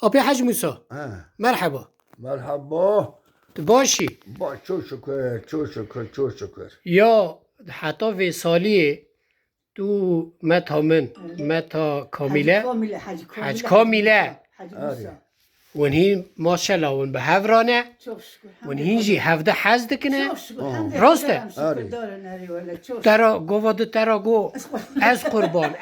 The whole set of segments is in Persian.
أبي حاج موسى مرحبا. مرحبا. باشی با چو شکر چو شکر چو شکر. یا حتی في سالیه تو متا من متا كاملة حج كاملة ونهين ما شاء الله ون بهفرانه ونهين جي هفده حزد کنه راسته ترا گواد ترا گو از قربان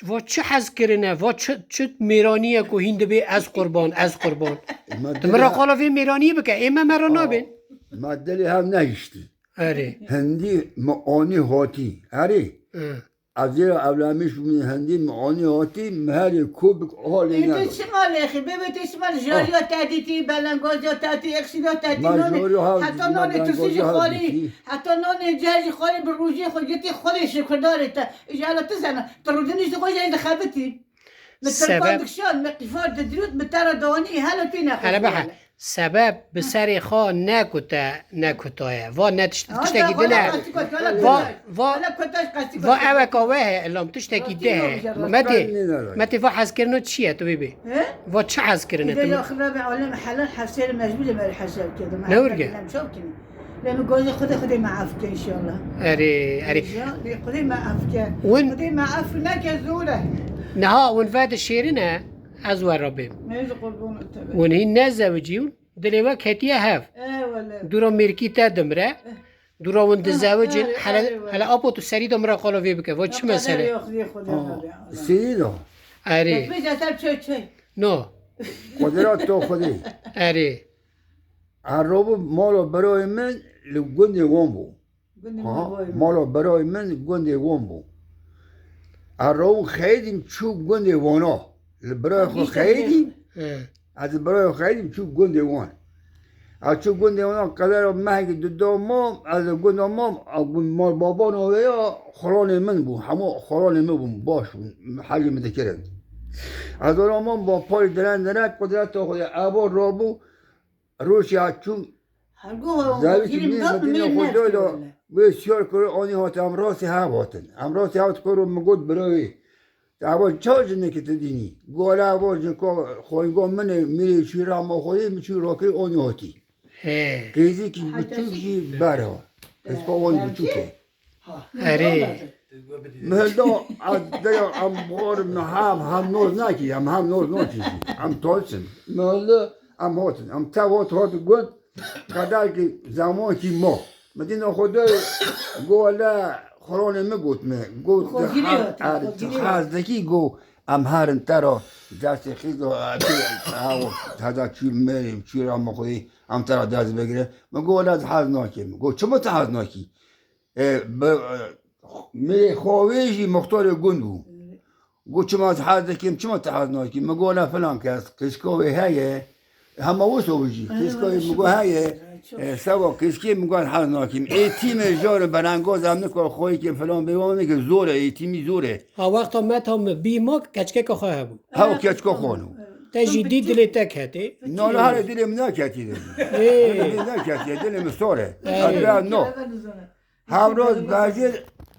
و چه حز کرنه و چه میرانیه که هند بی از قربان تمرا قالا في میرانی بکه ایمه مرا نابین ما دلی هم نهشتی هندی معانی هاتی از زیر اولامیش من هندی معانی هاتی مهری کوبک حالی نداره تو شمال اخی ببین تو شمال جاریا تادیتی بلنگازیا تادی اکسیدا تادی حتی نان تو سیج خالی حتی نان جاج خالی بر روزی خودتی خالی شکرداره تا اجالا تزنه ترودنیش تو خواهی خبتی مترکان دکشان مقفار دروت متر دوانی هلا تینا خب سبب به سر خوا نکتایه و تشتکی دنه و اوه کاوه الان تشتکی ده متی و حز کرنو چیه تو بیبی و چه حز کرنه تو اذا خراب علم حلال حسين مجبوله ما الحساب كده ما نورجه لما جوزي خذي مع عفك ان شاء الله اري خذي مع عفك خذي مع عفك زوله نها ونفاد الشيرنا أزور ربهم ونهي الناس زوجيون دلوا كتيا هاف دورا ميركي تا دمرة دورا وند زوجين حلا أبو تسري دمرة قالوا في بك وش مسألة سيدو أري نو قدرات تو خدي أري عربو مالو براي من لجندي وامبو مالو براي من جندي وامبو عربو خیدیم چوب گنده وانا لبرای خو خیدیم از برای خیدیم چوب گنده وان از چوب گنده وانا قدر مهنگ دو مام از گنده مام مال بابا نویا خران من بو همه خران من بو باش حاجه متکرن از اون مام با پای درن قدرت تا خود ابا رابو روشی چون زاویه مدینه خودلو بسیار کرد آنی هات امراضی هواتن امراضی هات کرد مگود برای اول چاج نکت دینی گولا اول جنکا خوینگا من میری شیرا ما خویی میچی راکی آنی هاتی کیزی کی بچوکی بره اس با آن بچوکه أري مهدا از دیا ام بار هم نور نکی هم نور نکی هم تولسن مهدا ام هاتن ام تاوت هات گود قدر که زمان کی ما مدینه خدا گولا خران میگوت گو خازدکی گو ام هرن ترا دست خیز و هذا چی میریم چی را مخوی ام ترا دست بگیره گولا حاضر ناکیم گو چما حاضر ناکی می خواهیشی مختار گندو گو چما حاضر کیم چما حاضر ناکیم گولا فلان کس کسکوی هیه همه وسو بجی کسکوی مگو هیه سوا کسکی میگن حال ناکیم ای تیم جار برانگاز هم نکار خواهی که فلان بیوانه که زوره ای تیمی زوره ها وقت مت هم بی ما کچکه که خواه بود ها کچکا خانو تجدید دل تکهتی نه نه هر دلم نکتی دلم سوره نه همراز بعضی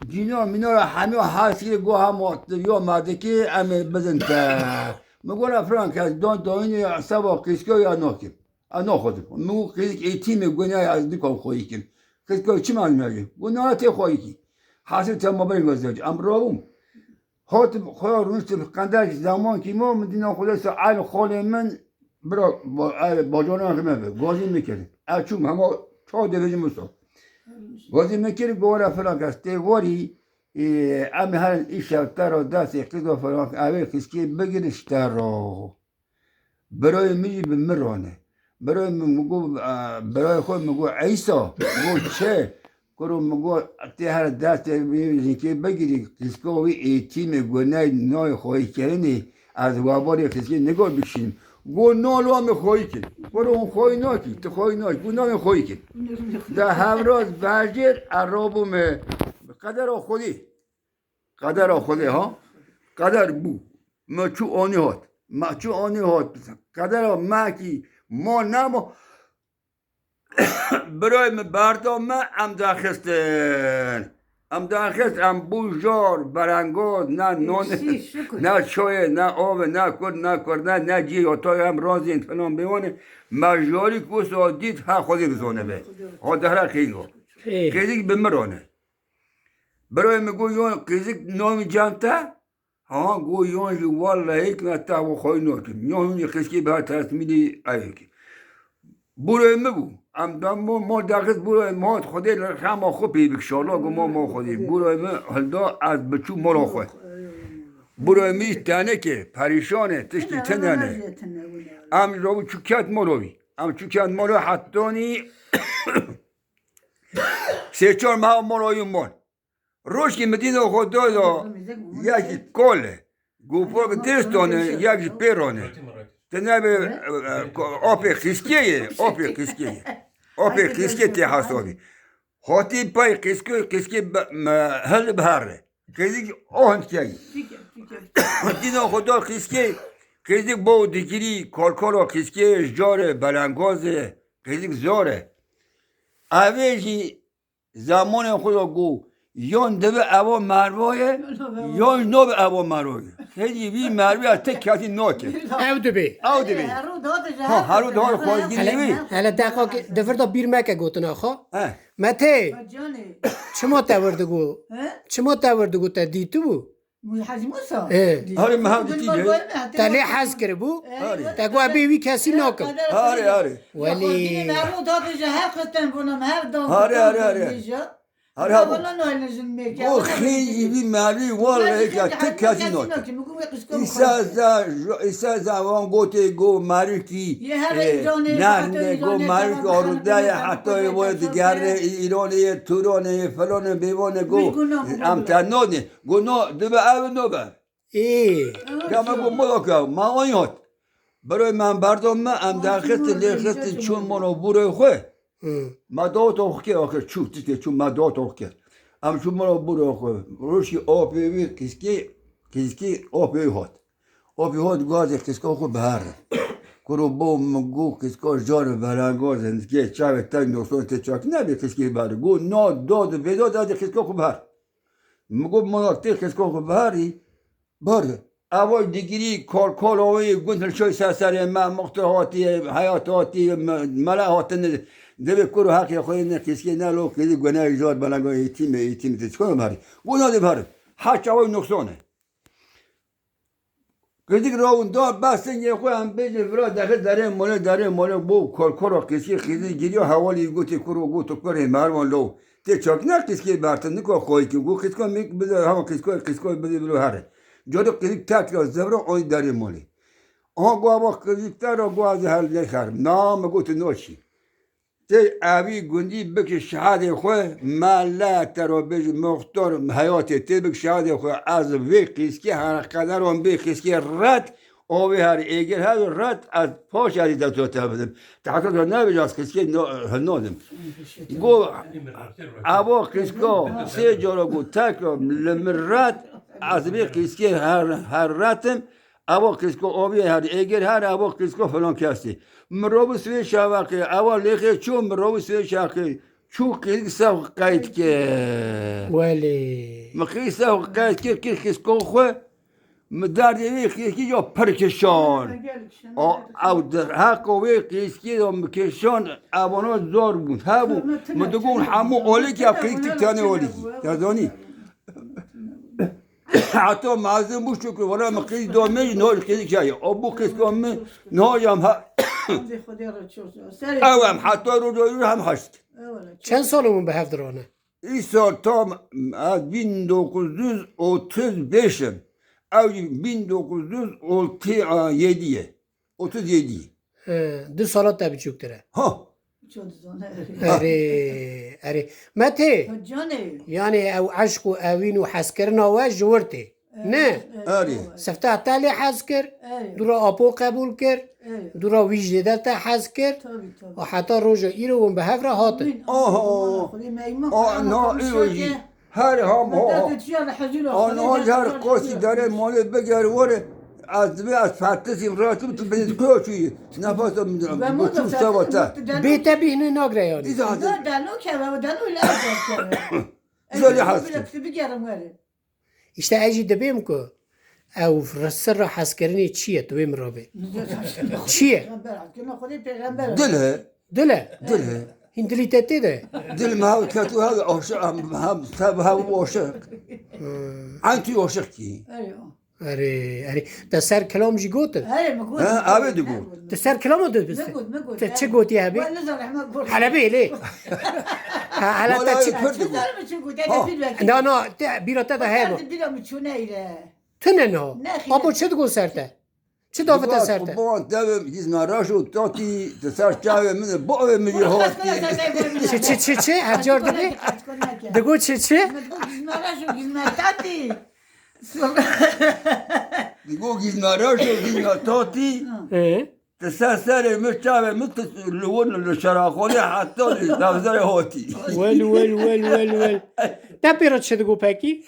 جینا مینا همه حاصل گو هم یا مادکی ام بزن تا میگن فلان که دان داینی سوا کسکا یا ناکیم انا خودم مو که تیم گناه از دیگه خواهی کن که چی معنی میگه گناه تی خواهی کی حاصل تمام برگزیج امروم هات خیار رونست قندر زمان کی ما مدینه خدا سعال خال من برا با جانم همه گازی میکرد اچوم همه چهار درجه مسا گازی میکرد گوره فلان کست واری ام هر ایش تر دست اقتدا فلان اول کسی بگیرش تر برای میجی به مرانه برای خود مگو عیسی مگو چه کرو مگو تی هر دست میبینی که بگیری کسکوی ای تیم گناه نای خواهی کردنی از واباری کسی نگاه بکشیم گو نالو هم خواهی کرد برو اون خواهی ناکی تو خواهی ناکی گو نام خواهی کرد در همراز برجر عرابم قدر خودی ها قدر بو مچو آنی هات قدر مکی ما نمو برای من بردام هم داخستن ام داخل ام بوجار برنگاز نه نون نه چای نه آب نه کرد نه جی تا هم رازین فلان بیونه مجاری کو سادیت ها خودی روزانه به ها دهره خیلی قیزیک بمرانه برای میگو یون قیزیک نامی جانتا ها گو یون جو والله ایک نه تا و خوی نوکیم یون قیزکی به تصمیلی ایکی برای میگو ام دام ما داخل برای ما خودی رحم خوبی بکشالا گو ما خودی برای ما هلدا از بچو مرا خو برای می تنه که پریشانه تشتی تنه ام رو چوکات مروی ام چوکات مرو حتانی سه چهار ماه مروی من روش که مدینه خود دادا یکی کله گوپور دستانه یکی پیرانه تنبه آب خیسکیه آب خیسکیه تی حسابی هاتی پای خیسکی هل بهره خیزی آهن کیایی دینا خدا خیزی با دیگری کارکارا خیسکی جاره بلنگازه خیزی زاره اویجی زمان خدا گو یون دبه اوا مروایه یون نو به اوا مروایه خیلی بی مروی از تک کسی نوکه او دبی هر رو دار خواهد گیری هلا دقیقا دفر دا بیر مکه گوتنا خوا مته چما تاوردگو تا دیتو بو حاج موسى هاري ما هاو تيجي تالي حز كر بو تقوى بيوي كاسي نوكم هاري ولي هاري هو خيجي بي مالي والله هيك تكاتي نوت إسازا وان قوتي قو ماركي نحن قو ماركي أردايا حتى يبوي ديارة إيراني توراني فلاني بيواني قو أم تنوني قو نو دبا أو نوبا ايه كما قو ملوكا ما وينات برای من بردم ام داخل لیخت چون منو بروی خواه ما دو تا که آخر چون ما دو تا که ام چون منو بروی خواه روشی آبی کسکی آبی هات گازی کسکا خود بهره کرو با مگو کسکا جار برنگاز که چاوه تنگ دوستان تچاک نبی کسکی بهره گو نا داد بیداد از کسکا خود بهر مگو مناطق کسکا خود بهری باره اول دیگری کار آوی گندل شوی سر ما مخترهاتی حیاتاتی ملاحات دبی کرو حقی خوی نه کسی نه لو کلی گناه ایجاد بلنگاه ایتیم چکار باری گناه دی باره هر چاوی نقصانه کسی راون دار بس یه خوی هم بیجه برا داخل داره ماله بو کار کسی خیلی گیری حوالی گوتی کرو گوتو کره مروان لو تی چاک نه کسی برتن نکو خوی که گو کسی میک بده همه کسی بده برو هره جادو کلیک تاکل زبر آی داری مالی آن گواه کلیک تر و گواه هر نخرم نام گوت نوشی تی آبی گندی بک شهاد خواه مالا تر و بیش مختار حیاتی تی بک شهاد خواه از وی قیسکی هر قدر آن بی قیسکی رد آوی هر ایگر هر رد از پاش علی دستاته بدم تحقیق را نبیجاز قیسکی نادم گو آبا قیسکا سه جارا گو تاکل لمرد از بی قیسکی هر رتم اول قیسکو آبی هر ایگر هر اول قیسکو فلان کسی مرو سوی شاوقی اول لیخی چو مرو سوی شاوقی چو قیسک سو قید که ولی مخی سو قید که قیسکو خو مدار دیوی قیسکی جو پرکشان او در حق وی قیسکی دو مکشان اوانو زار بود ها بود مدگون همو اولی که قیسک تکتانه اولی یادانی حتی معظم بود شکر ولی مقیل دومه نهار خیلی کهی آبو قیس کامه نهاریم هم حتی رو جایی هم هست چند سالمون به هفدرانه؟ این سال تا از 1935 او 1937 دو سالات تا بچوک داره ها اره مته یعنی او عشق و اوین و حس کرنا و جورته نه سفته تالی حس کر دورا آپو قبول کر دورا ویجده تا حس کر و حتی روژا ایرو و به هفره هاته نه ایروژی هر هم آنها هر قاسی داره ماله بگر وره از فتح امراتم تو بنید کوچی نفسم میدونم بچه سوتا بیتا بینه نگره یعنی دلو که و دلو لازم زالي حاسك بگرم ولی işte اجی دبیم که او سر حسکرینی چیه دویم رابه چیه دله دله این دلی تتی ده دل ما هو كاتو هذا عاشق هم سب هو عاشق انتي عاشق كي اره ده سر کلام جی گوته ها ابد يقول ده سر کلام ده بس ده چه گوتی هبی حلبی لی حالا تا چه نه بیرا تا ده هبو تنه نه آبو چه دگو سرته چه دافته سرته بون تبم جزنا راشو تاتي تسار جاوي من بقى من هاتي چه هجار دبی دگو چه يقول جزنا راشو جزنا تاتي تسار سار مش جاوي من لون الشراخوني حتى نازل هاتي ول ده بیرا چه دگو پکی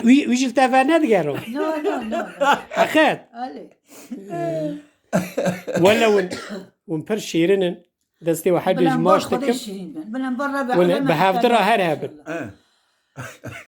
ویجل تفنه دگرم حقیقت ولا ون پر شیرینن دستی و حد ماش تکم ون به هفته را هر هبل